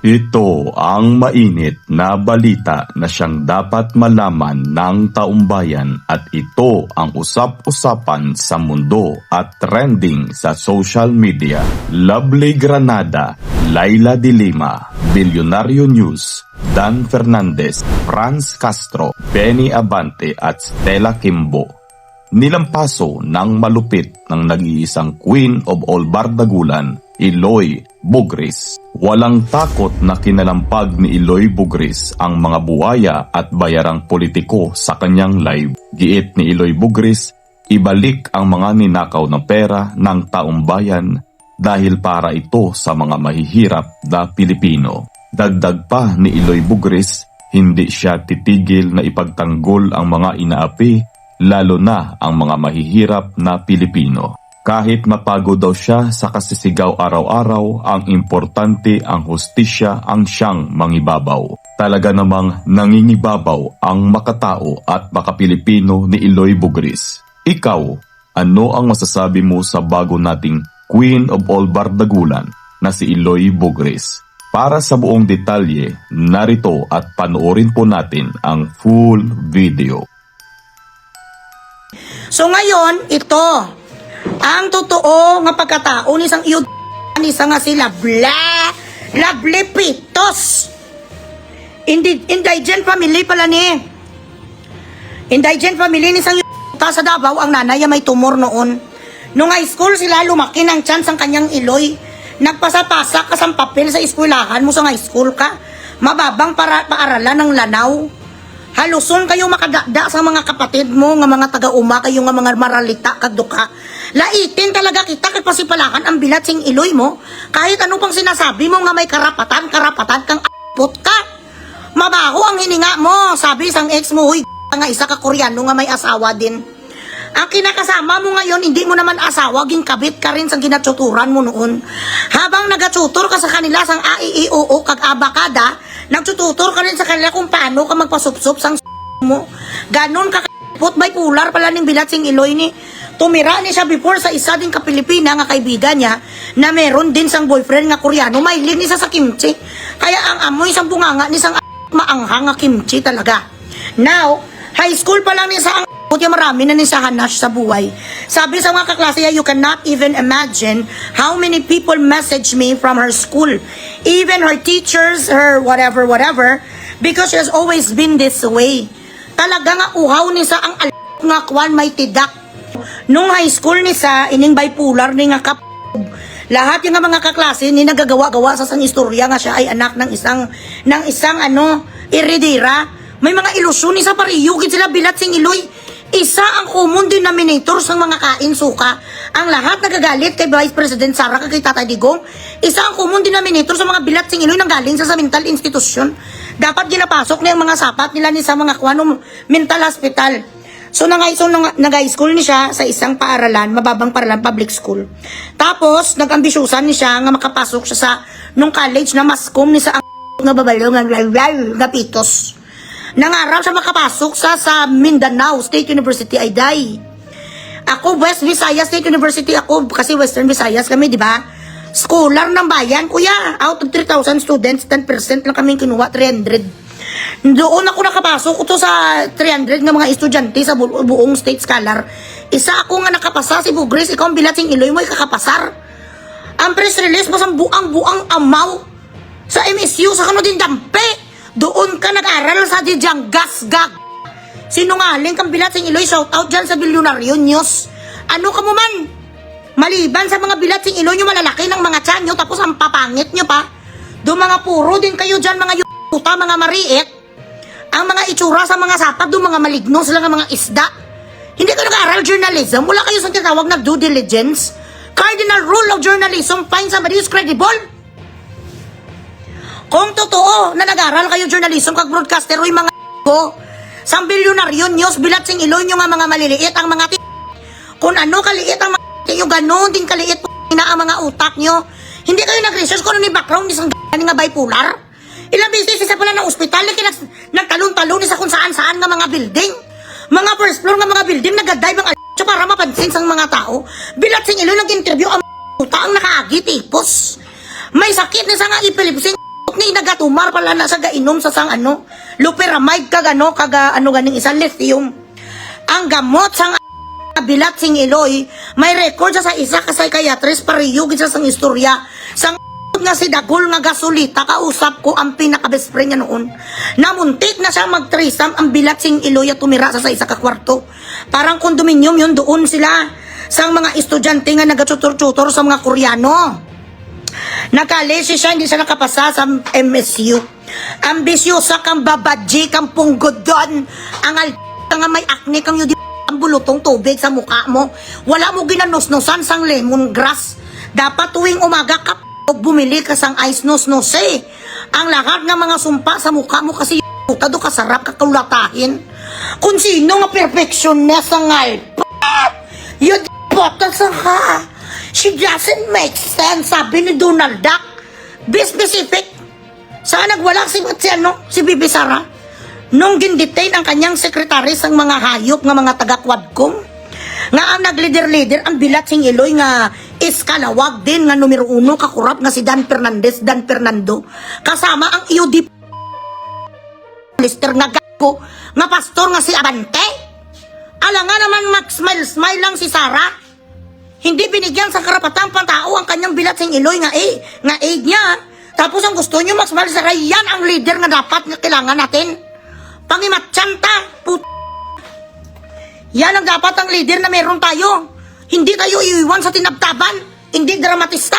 Ito ang mainit na balita na siyang dapat malaman ng taumbayan at ito ang usap-usapan sa mundo at trending sa social media. Lovely Granada, Laila de Lima, Bilyonaryo News, Dan Fernandez, Franz Castro, Benny Abante at Stella Kimbo. Nilampaso ng malupit ng nag-iisang Queen of all Bardagulan, Eloy Bugris. Walang takot na kinalampag ni Eloy Bugris ang mga buwaya at bayarang politiko sa kanyang live. Giit ni Eloy Bugris, ibalik ang mga ninakaw na pera ng taumbayan dahil para ito sa mga mahihirap na Pilipino. Dagdag pa ni Eloy Bugris, hindi siya titigil na ipagtanggol ang mga inaapi, lalo na ang mga mahihirap na Pilipino. Kahit mapagod daw siya sa kasisigaw araw-araw, ang importante ang hustisya ang siyang mangibabaw. Talaga namang nangingibabaw ang makatao at makapilipino ni Eloy Bugris. Ikaw, ano ang masasabi mo sa bago nating Queen of all Bardagulan na si Eloy Bugris? Para sa buong detalye, narito at panoorin po natin ang full video. So ngayon, ito ang totoo nga pagkatao ni sang iyod ni nga sila Lovely Pitos. Indigent family pala ni. Indigent family ni sang ta sa Davao. Ang nanay may tumor noon. Nung high school sila lumaki ng chance ang kanyang Eloy. Nagpasa-pasa ka sa papel sa eskwelahan mo sa high school ka. Mababang para paaralan ng lanaw. Haluson kayo makadakda sa mga kapatid mo nga mga taga-uma kayo nga mga maralita kagduka. Laitin talaga kita kag pasipalakan ang bilat sing Eloy mo. Kahit ano pang sinasabi mo nga may karapatan kang apot ka. Mabaho ang hininga mo, sabi sang ex mo, huy nga isa ka Koreano nga may asawa din. Ang kinakasama mo ngayon, hindi mo naman asawa, ginkabit ka rin sa ginatsuturan mo noon. Habang nagatsutur ka sa kanila sang AIIOO kag abakada, nagtututor ka rin sa kanila kung paano ka magpasupsup sang mo. Ganon ka kapot, bipolar pala ning bilat sing Eloy ni. Tumira ni siya before sa isa din ka-Pilipina nga kaibigan niya na meron din sang boyfriend nga Koreano. Mahilig ni sa kimchi. Kaya ang amoy sang bunganga ni sang maanghang nga kimchi talaga. Now, high school pa lang ni sa kaya marami na ni sa hanash sa buhay. Sabi sa mga kaklase, you cannot even imagine how many people message me from her school. Even her teachers, her whatever, because she has always been this way. Talaga nga uhaw ni sa ang nga kwan may tidak. Nung high school ni sa, ining bipolar ni nga lahat yung mga kaklase ni nagagawa-gawa sa sang istorya nga siya ay anak ng isang iridira. May mga ilusyon ni sa pariyugid sila bilat sing Eloy. Isa ang common denominator sa mga kain suka. Ang lahat nagagalit kay Vice President Sara kay Tatay Digong. Isa ang common denominator sa mga bilat sing Eloy nang galing sa mental institution. Dapat ginapasok na yung mga sapat nila ni sa mga mental hospital. So nag-high school ni siya sa isang paaralan, mababang paaralan, public school. Tapos nag-ambisyusan ni siya nga makapasok siya sa nung college na mascom ni sa nga babalo nga Pitos. Nangarap siya makapasok sa Mindanao State University ay day. Ako West Visayas State University ako kasi Western Visayas kami, di ba? Scholar ng bayan, kuya. Out of 3,000 students, 10% lang kami kinuha, 300. Doon ako nakapasok ito sa 300 ng mga estudyante sa buong state scholar. Isa ako nga nakapasa, si Bugris, ikaw ang bilat sing Eloy mo, kakapasar. Ang press release mo sa buang amaw sa MSU, sa kano din dampe. Doon ka nag-aral sa Dijang Gasgag. Sinungaling kang bilat sing Eloy, shout out dyan sa Bilyonaryo News. Ano ka mo man? Maliban sa mga bilat sing Eloy nyo, malalaki ng mga tiyan nyo, tapos ang papangit nyo pa. Doon mga puro din kayo dyan, mga yuta, mga mariit. Ang mga itsura sa mga sapat, doon mga maligno sila ng mga isda. Hindi ka nag-aral journalism, wala kayo sa tinatawag na due diligence. Cardinal rule of journalism, find somebody who's credible. Kung totoo na nag-aral kayo journalism kag broadcaster o yung mga ko, sa Bilyonaryo News, bilat sing Eloy nyo nga mga maliliit ang mga kung ano kaliit ang mga yung ganon din kaliit na ang mga utak nyo. Hindi kayo nag-research kung ano yung background ni sang nga bipolar. Ilang beses isa pala ng ospital nagtalon-talon ni sa kung saan-saan nga mga building. Mga first floor nga mga building nagadive ang para mapansin sang mga tao. Bilat sing Eloy nag-interview ang utak ang nakaagi tipos. May sakit na sa nga epilepsy gamot ni nagatumar pala na sa gainom sa sang loperamide kaga ganing isang lithium. Ang gamot sang bilat sing Iloy, may record sa isa ka psychiatrist pariyugin sa sang istorya sang nga si Dagol nga gasolita kausap ko ang pinaka-best friend niya noon. Namuntik na siya mag-threesome ang bilat sing Iloy at tumira sa isa ka kwarto. Parang kondominium yun, doon sila sang mga estudyante nga nagatutor-tutor sa mga Koreano. Nakalesi siya, hindi siya nakapasa sa MSU. Ambisyosa kang babadji, kang punggod doon. Ang nga may acne kang yung ang bulutong tubig sa mukha mo. Wala mo ginanusnusan sang lemongrass. Dapat tuwing umaga ka bumili ka sang ice nus-nus eh. Ang lahat ng mga sumpa sa mukha mo kasi puta do kasarap kakulatahin. Kung sino nga perfectionist ang alpa. Yun bota sa ka. She doesn't make sense, sabi ni Donald Duck. Be specific. Saan nagwala si Bibi Sara? Nung gindetain ang kanyang sekretaris ang mga hayop nga mga taga-Quadcom, nga ang naglider-lider ang bilat sing Iloy nga iskalawag din nga numero 1 kakurap nga si Dan Fernando, kasama ang UDP lister nga gago nga pastor nga si Abante. Ala nga naman mag-smile lang si Sara. Hindi binigyan sa karapatang pantao ang kanyang bilat sing Iloy nga aid niya. Tapos ang gusto niyo mag-smile sa yan ang leader nga dapat nga kailangan natin. Pangimatsyanta, yan ang dapat ang leader na meron tayo. Hindi tayo iiwan sa tinabtaban. Hindi dramatista.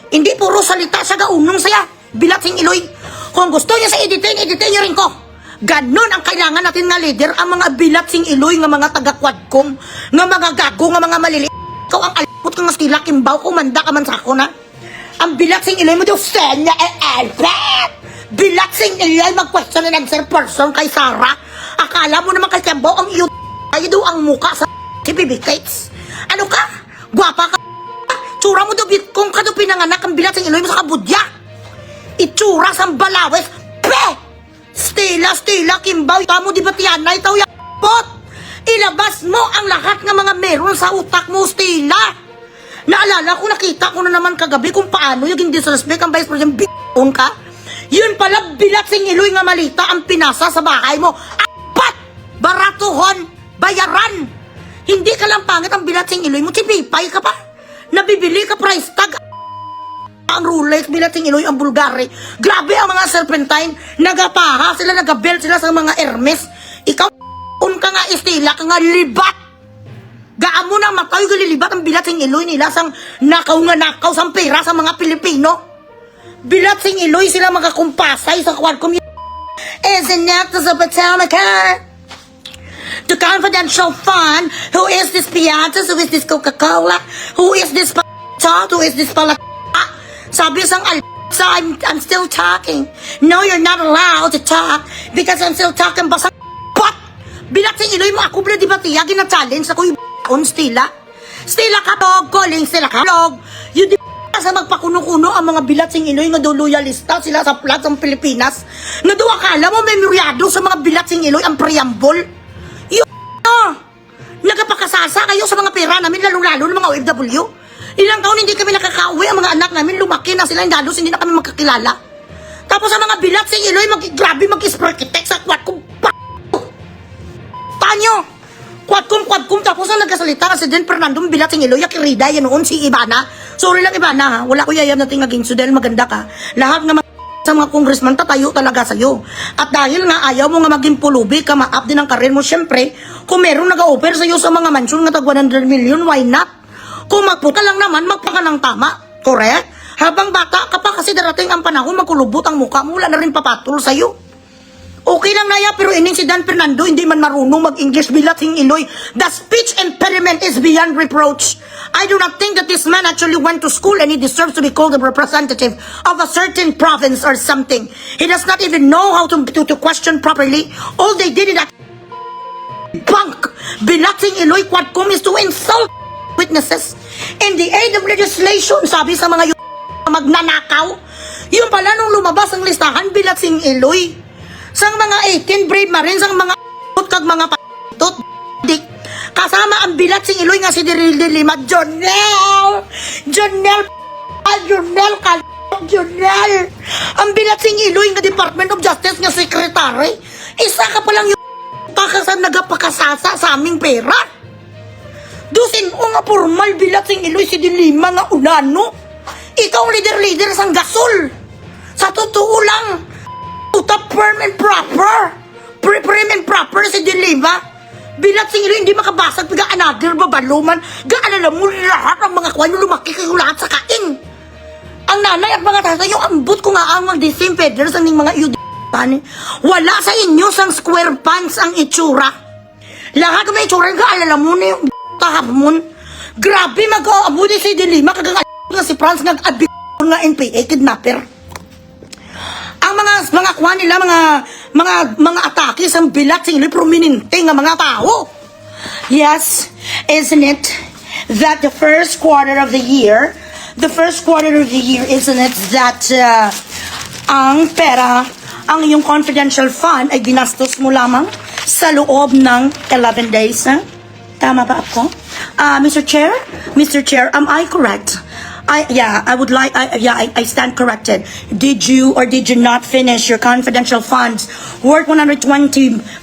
Hindi puro salita sa gaunong saya. Bilat sing Iloy. Kung gusto niya sa editin niyo rin ko. Ganon ang kailangan natin nga leader. Ang mga bilat sing Iloy nga mga taga-Quadcom, nga mga gago, nga mga malili. Ikaw ang alpot kang stila kimbaw, kumanda ka man sa ako na. Ang bilat sing Iloy mo daw, Senya Albert! Bilat sing Iloy mag-question and answer person kay Sara. Akala mo naman kay Kembo ang iyo ay daw ang muka sa si Bibi Kates. Ano ka? Gwapa ka? Tsura mo daw kung ka daw pinanganak ang bilat sing Iloy mo sa kabudya. Itsura sa balawes. Pe! Stila, Kimbaw. Tamo di ba tiyanay tao yung pot? Ilabas mo ang lahat ng mga meron sa utak mo, Stila. Naalala ko, nakita ko na naman kagabi kung paano yung disrespect ang Vice President B***on ka. Yun pala, bilat sing Iloy nga malita ang pinasa sa bahay mo. Apat! Baratuhon! Bayaran! Hindi ka lang pangit ang bilat sing Iloy mo. Sipipay ka pa. Nabibili ka price tag. Ang Rolex, bilat sing Iloy, ang Bulgari. Grabe ang mga serpentine. Nagapaha sila, nagabelt sila sa mga Hermes. Ikaw, ka nga istila, ka nga libat. Gaan mo nang mataw yung lilibat ang bilat sing Iloy nila sang nakaw sang pera sa mga Pilipino. Bilat sing Iloy sila makakumpasay sa Quadcom. Isn't that the Botanica? The confidential fund. Who is this Piatas? Who is this Coca-Cola? Who is this Patot? Who is this Palata? Sabi sang I'm still talking. No, you're not allowed to talk because I'm still talking basang pot. Bilat sing Iloy mo ako bila di ba tiyagin na challenge ako yung on Stila katog calling sila kalog yung di sa magpakuno-kuno ang mga bilat sing Iloy nga do loyalista sila sa flag ng Pilipinas nga do akala mo memoryado sa mga bilat sing Iloy ang preamble yung nagapakasasa kayo sa mga pera namin lalong-lalo ng mga OFW. Ilang taon hindi kami nakakauwi ang mga anak namin lumaki na sila dalos hindi na kami magkakilala. Tapos ang mga bilat sing Iloy grabe mag-isparkitek sa Quadcom tanyo Quadcom, tapos ang nagkasalita kasi din Fernando bilat sing Iloy, yakirida yan noon si Ivana. Sorry lang Ivana ha, wala ko yayam natin nga ginso dahil maganda ka. Lahat naman sa mga congressman tatayo talaga sa'yo. At dahil nga ayaw mo nga maging pulubi, ka ma-up din ang karir mo, syempre, kung meron nag-offer sa'yo sa mga mansyon nga tag 100 million, why not? Kung magputa lang naman, magpaka ng tama. Correct? Habang bata ka pa kasi darating ang panahon, magkulubot ang mukha mo, wala na rin papatol sa'yo. Okay lang naya, pero ining si Dan Fernando hindi man marunong mag-English bilat sing Iloy. The speech impediment is beyond reproach. I do not think that this man actually went to school and he deserves to be called a representative of a certain province or something. He does not even know how to question properly. All they did in that bunk bilat sing Iloy Quadcom is to insult witnesses. In the aid of legislation, sabi sa mga magnanakaw, yung pala nung lumabas ang listahan bilat sing Iloy. Sang mga 18 brave marines, ang mga kag mga patot dik. Kasama ang bilat sing Iloy nga si Diril de Lima, Jonel Junel, ang bilat sing Iloy nga Department of Justice nga Secretary, isa ka palang yung sa nagapakasasa sa aming pera. Dusin o nga formal bilat sing Iloy si Dilima nga unano. Ikaw leader sang gasol. Sa totoo lang, puta firm and proper. Prim and proper si Dilima. Bilat sing Iloy hindi makabasag piga another babaluman. Gaalala mo lahat ang mga kwan yung lumaki kayo lahat sa kain. Ang nanay at mga tatay yung ambot ko nga ang mag-desim feathers ang mga yudipani. Wala sa inyo sang square pants ang itsura. Lahat may itsura nga alala mo na yung tahapon. Grabe mag-aabudi si Dilima kagang nga si Franz nag-abi nga NPA kidnapper. Ang mga kwan nila mga atake sa bilat sing prominente nga mga tao. Yes, isn't it that the first quarter of the year, isn't it that ang pera, ang iyong confidential fund ay ginastos mo lamang sa loob ng 11 days, ha? Tama ba ako? Mr. Chair, am I correct? I stand corrected. Did you or did you not finish your confidential funds worth 120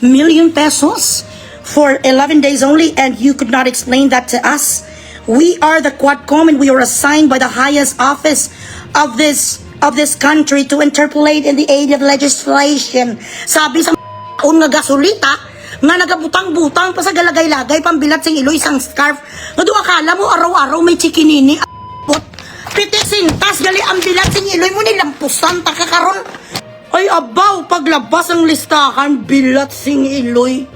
million pesos for 11 days only, and you could not explain that to us? We are the Quadcom, and we are assigned by the highest office of this country to interpolate in the aid of legislation. Sabi sa nga gasolita nga nagabutang-butang pa sa galagay-lagay pambilat sing Iloy isang scarf. Nga doon akala mo araw-araw may chikinini. Pitik sintas gali ang bilat sing Iloy mo nilampusan takakaron. Ay abaw paglabas ang listahan bilat sing Iloy.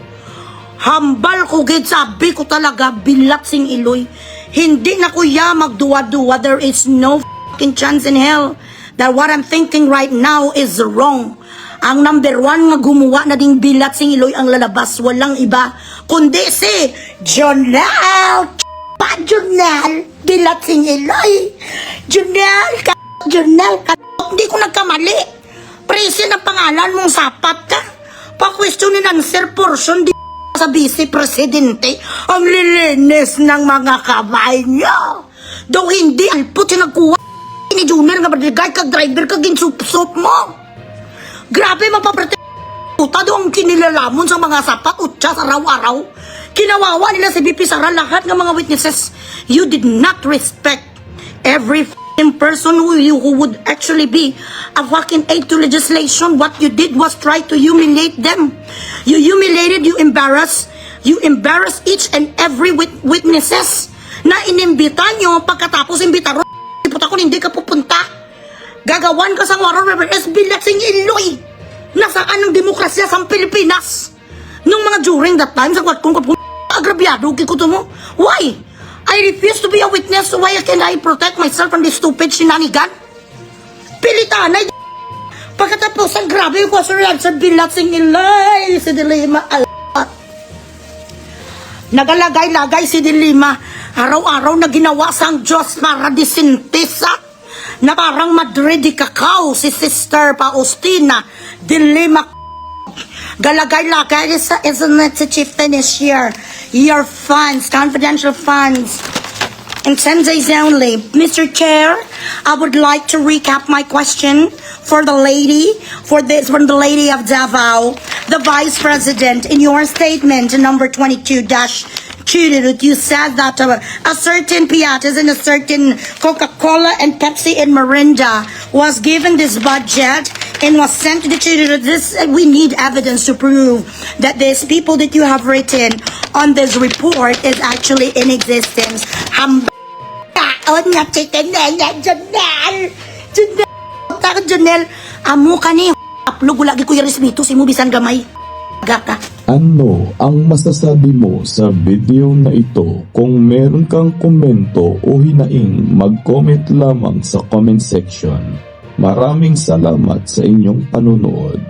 Hambal ko gid sabi ko talaga bilat sing Iloy. Hindi na kuya magduwa-duwa. There is no fucking chance in hell that what I'm thinking right now is wrong. Ang number one nga gumawa na ding bilat sing Iloy ang lalabas. Walang iba kundi si Jonel. Jonel, bilat sing Iloy. Jonel, hindi ko nagkamali. Presin ang pangalan mong sapat ka. Pa-questionin ang sir portion di sa vice presidente ang lilinis ng mga kamay niya. Daw hindi alpot yung nagkuha ni Junior nga badigay kag driver kag ginsup-sup mo. Grabe mapaprete puta daw ang kinilalamon sa mga sapat utsa sa araw-araw. Kinawawa nila si BP Sara lahat ng mga witnesses. You did not respect every person who would actually be a fucking aid to legislation. What you did was try to humiliate them. You humiliated, you embarrassed each and every witnesses na inimbita nyo pagkatapos imbita ro. Puta ko hindi ka pupunta. Gagawan ka sa Warren River S. Bilat sing Iloy. Nasaan ang demokrasya sa Pilipinas? Nung mga during that time, sa kung agrabyado, kikuto mo. Why? I refuse to be a witness, so why can I protect myself from this stupid shenanigan? Pilitanay. Pagkatapos, ang grabe yung question sa bilat sing Iloy. Si Dilima, nagalagay-lagay si Dilima. Araw-araw na ginawa sang Diyos para disintisa. Na parang Madrid di Cacao, si Sister Faustina Dilima. Galagay-lagay, isn't it to finish your funds, confidential funds, in 10 days only. Mr. Chair, I would like to recap my question from the lady of Davao, the Vice President. In your statement, number 22-2, you said that a certain Piatas and a certain Coca-Cola and Pepsi and Mirinda was given this budget and was sent to the children. We need evidence to prove that these people that you have written on this report is actually in existence. Jonel, amo ka ni upload lagi ko yung respeto si mo bisan gamay. Gaka. Ano ang masasabi mo sa video na ito? Kung meron kang komento o hinaing, mag-comment lamang sa comment section. Maraming salamat sa inyong panunood.